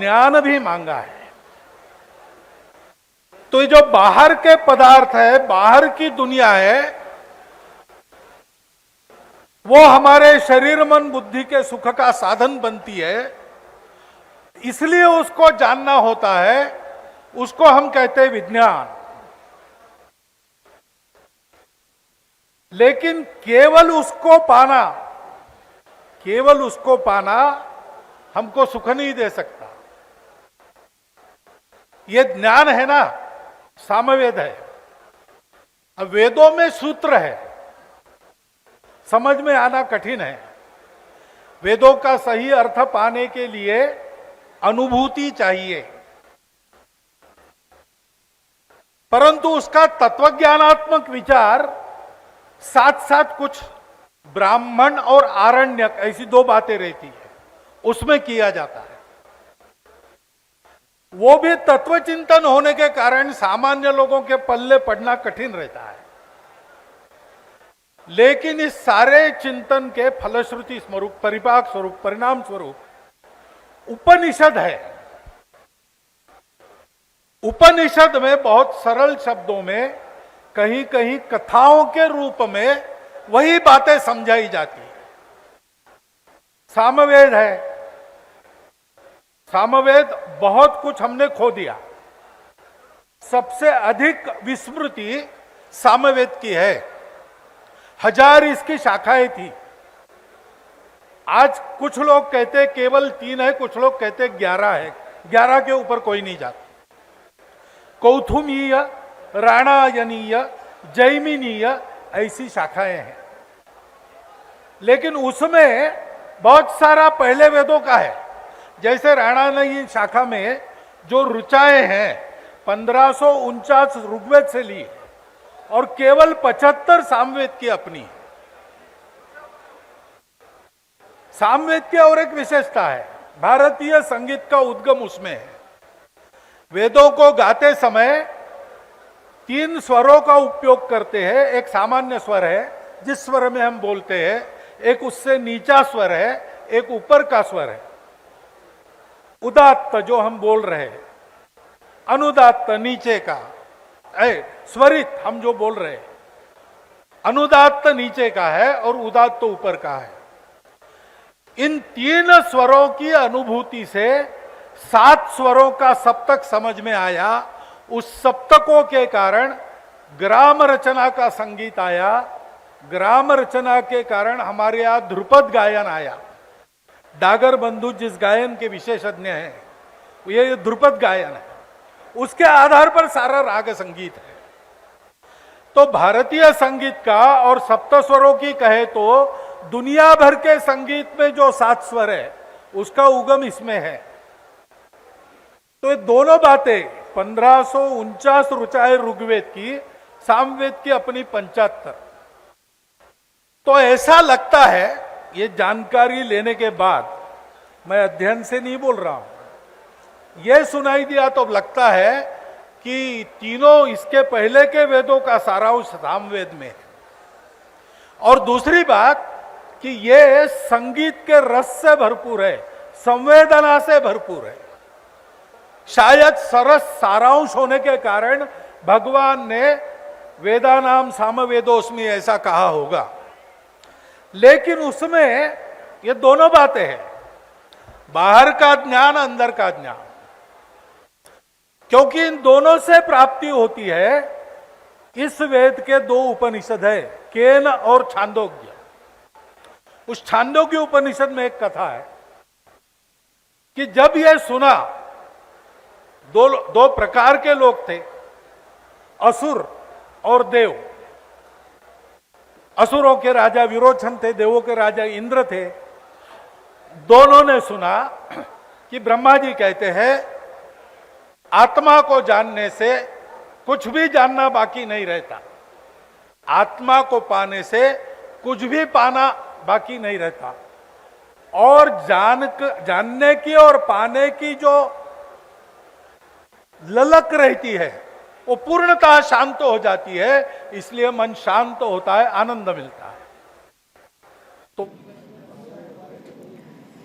ज्ञान भी मांगा है। तो ये जो बाहर के पदार्थ है, बाहर की दुनिया है, वो हमारे शरीर मन बुद्धि के सुख का साधन बनती है, इसलिए उसको जानना होता है। उसको हम कहते हैं विज्ञान। लेकिन केवल उसको पाना हमको सुख नहीं दे सकता। ये ज्ञान है ना, सामवेद है। अब वेदों में सूत्र है, समझ में आना कठिन है। वेदों का सही अर्थ पाने के लिए अनुभूति चाहिए, परंतु उसका तत्वज्ञानात्मक विचार साथ साथ कुछ ब्राह्मण और आरण्यक ऐसी दो बातें रहती है, उसमें किया जाता है। वो भी तत्वचिंतन होने के कारण सामान्य लोगों के पल्ले पड़ना कठिन रहता है। लेकिन इस सारे चिंतन के फलश्रुति स्वरूप, परिपाक स्वरूप, परिणाम स्वरूप उपनिषद है। उपनिषद में बहुत सरल शब्दों में, कहीं कहीं कथाओं के रूप में वही बातें समझाई जाती है। सामवेद है, सामवेद बहुत कुछ हमने खो दिया। सबसे अधिक विस्मृति सामवेद की है। 1000 इसकी शाखाएं थी। आज कुछ लोग कहते केवल 3 है, कुछ लोग कहते 11 है। 11 के ऊपर कोई नहीं जाता। कौथुमीय, राणायनीय, जैमिनीय ऐसी शाखाएं हैं। लेकिन उसमें बहुत सारा पहले वेदों का है। जैसे राणायनी शाखा में जो ऋचाएं हैं 1549 ऋग्वेद से ली और केवल 75 सामवेद की अपनी। सामवेद की और एक विशेषता है, भारतीय संगीत का उद्गम उसमें है। वेदों को गाते समय 3 स्वरों का उपयोग करते हैं। एक सामान्य स्वर है जिस स्वर में हम बोलते हैं, एक उससे नीचा स्वर है, एक ऊपर का स्वर है। उदात्त जो हम बोल रहे हैं, अनुदात्त नीचे का, स्वरित हम जो बोल रहे हैं, अनुदात्त नीचे का है और उदात्त ऊपर का है। इन 3 स्वरों की अनुभूति से 7 स्वरों का सप्तक समझ में आया। उस सप्तकों के कारण ग्राम रचना का संगीत आया। ग्राम रचना के कारण हमारे यहां ध्रुपद गायन आया। डागर बंधु जिस गायन के विशेषज्ञ हैं, ये ध्रुपद गायन है। उसके आधार पर सारा राग संगीत है। तो भारतीय संगीत का और सप्तस्वरों की कहे तो दुनिया भर के संगीत में जो 7 स्वर है उसका उगम इसमें है। तो ये दोनों बातें 1549 ऋचाएं ऋग्वेद की, सामवेद की अपनी 75। तो ऐसा लगता है, ये जानकारी लेने के बाद, मैं अध्ययन से नहीं बोल रहा हूं, यह सुनाई दिया तो लगता है कि तीनों इसके पहले के वेदों का सारांश सामवेद में है। और दूसरी बात कि यह संगीत के रस से भरपूर है, संवेदना से भरपूर है। शायद सरस सारांश होने के कारण भगवान ने वेदानाम सामवेदोस्मि ऐसा कहा होगा। लेकिन उसमें ये दोनों बातें हैं, बाहर का ज्ञान, अंदर का ज्ञान। क्योंकि इन दोनों से प्राप्ति होती है। इस वेद के 2 उपनिषद है, केन और छांदोग्य। उस छांदोग्य उपनिषद में एक कथा है कि जब यह सुना, दो प्रकार के लोग थे, असुर और देव। असुरों के राजा विरोचन थे, देवों के राजा इंद्र थे। दोनों ने सुना कि ब्रह्मा जी कहते हैं आत्मा को जानने से कुछ भी जानना बाकी नहीं रहता। आत्मा को पाने से कुछ भी पाना बाकी नहीं रहता। और जानने की और पाने की जो ललक रहती है वो पूर्णतः शांत हो जाती है। इसलिए मन शांत होता है, आनंद मिलता है।